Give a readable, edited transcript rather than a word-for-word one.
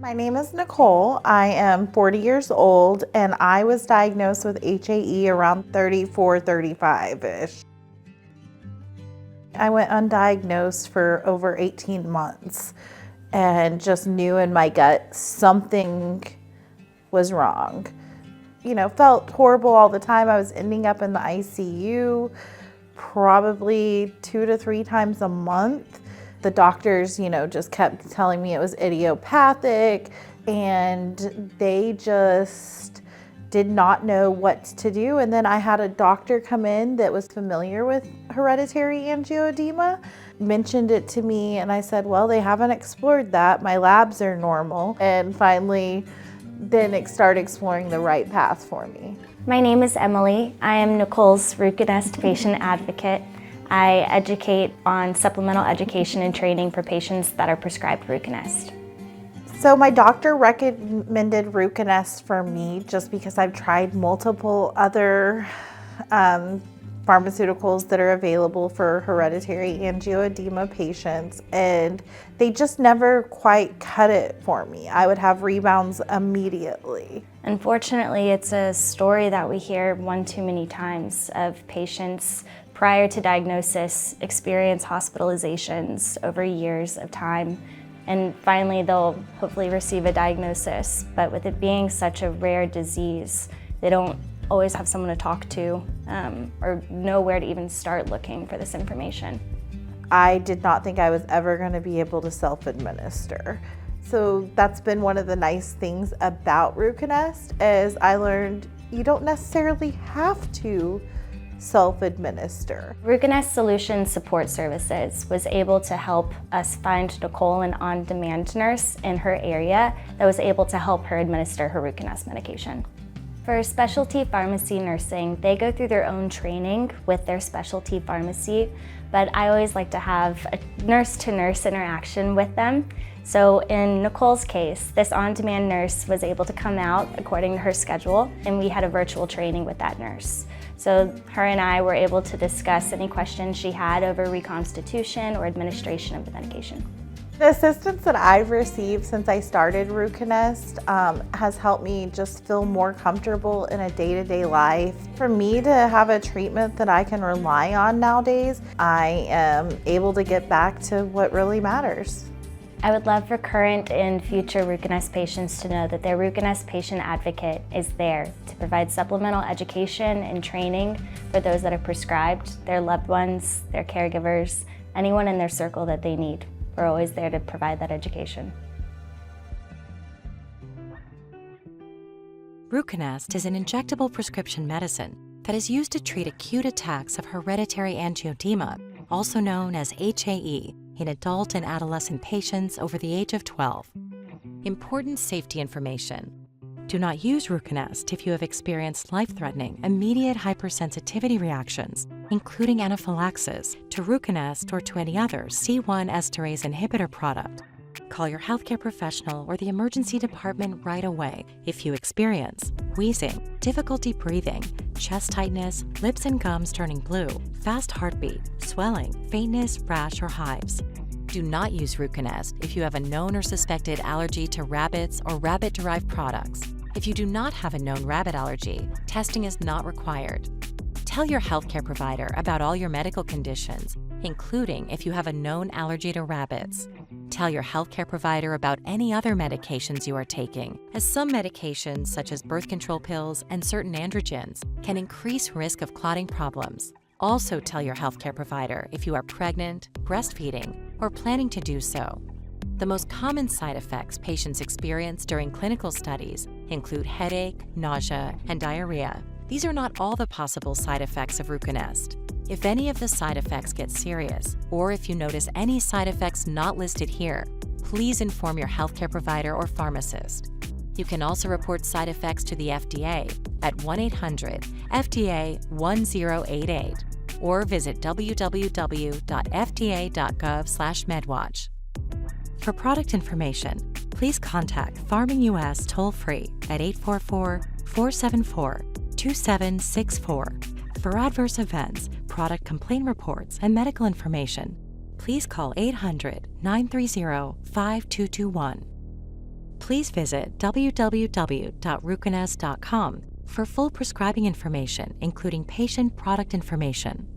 My name is Nicole. I am 40 years old and I was diagnosed with HAE around 34, 35-ish. I went undiagnosed for over 18 months and just knew in my gut something was wrong. Felt horrible all the time. I was ending up in the ICU probably 2 to 3 times a month. The doctors, just kept telling me it was idiopathic, and they just did not know what to do. And then I had a doctor come in that was familiar with hereditary angioedema, mentioned it to me, and I said, well, they haven't explored that. My labs are normal. And finally, then started exploring the right path for me. My name is Emily. I am Nicole's RUCONEST Patient Advocate. I educate on supplemental education and training for patients that are prescribed RUCONEST. So my doctor recommended RUCONEST for me just because I've tried multiple other pharmaceuticals that are available for hereditary angioedema patients, and they just never quite cut it for me. I would have rebounds immediately. Unfortunately, it's a story that we hear one too many times of patients prior to diagnosis experience hospitalizations over years of time, and finally they'll hopefully receive a diagnosis. But with it being such a rare disease, they don't always have someone to talk to or know where to even start looking for this information. I did not think I was ever going to be able to self-administer. So that's been one of the nice things about RUCONEST, is I learned you don't necessarily have to self-administer. RUCONEST Solutions Support Services was able to help us find Nicole an on-demand nurse in her area that was able to help her administer her RUCONEST medication. For specialty pharmacy nursing, they go through their own training with their specialty pharmacy, but I always like to have a nurse-to-nurse interaction with them. So in Nicole's case, this on-demand nurse was able to come out according to her schedule, and we had a virtual training with that nurse. So her and I were able to discuss any questions she had over reconstitution or administration of the medication. The assistance that I've received since I started RUCONEST has helped me just feel more comfortable in a day-to-day life. For me to have a treatment that I can rely on nowadays, I am able to get back to what really matters. I would love for current and future RUCONEST patients to know that their RUCONEST Patient Advocate is there to provide supplemental education and training for those that are prescribed, their loved ones, their caregivers, anyone in their circle that they need. We're always there to provide that education. RUCONEST is an injectable prescription medicine that is used to treat acute attacks of hereditary angioedema, also known as HAE, in adult and adolescent patients over the age of 12. Important safety information. Do not use RUCONEST if you have experienced life-threatening, immediate hypersensitivity reactions, including anaphylaxis, to RUCONEST or to any other C1 esterase inhibitor product. Call your healthcare professional or the emergency department right away if you experience wheezing, difficulty breathing, chest tightness, lips and gums turning blue, fast heartbeat, swelling, faintness, rash, or hives. Do not use RUCONEST if you have a known or suspected allergy to rabbits or rabbit-derived products. If you do not have a known rabbit allergy, testing is not required. Tell your healthcare provider about all your medical conditions, including if you have a known allergy to rabbits. Tell your healthcare provider about any other medications you are taking, as some medications, such as birth control pills and certain androgens, can increase risk of clotting problems. Also tell your healthcare provider if you are pregnant, breastfeeding, or planning to do so. The most common side effects patients experience during clinical studies include headache, nausea, and diarrhea. These are not all the possible side effects of RUCONEST. If any of the side effects get serious, or if you notice any side effects not listed here, please inform your healthcare provider or pharmacist. You can also report side effects to the FDA at 1-800-FDA-1088 or visit www.fda.gov/medwatch. For product information, please contact Pharming US toll-free at 844-474-2764. For adverse events, product complaint reports, and medical information, please call 800-930-5221. Please please visit www.ruconest.com for full prescribing information, including patient product information.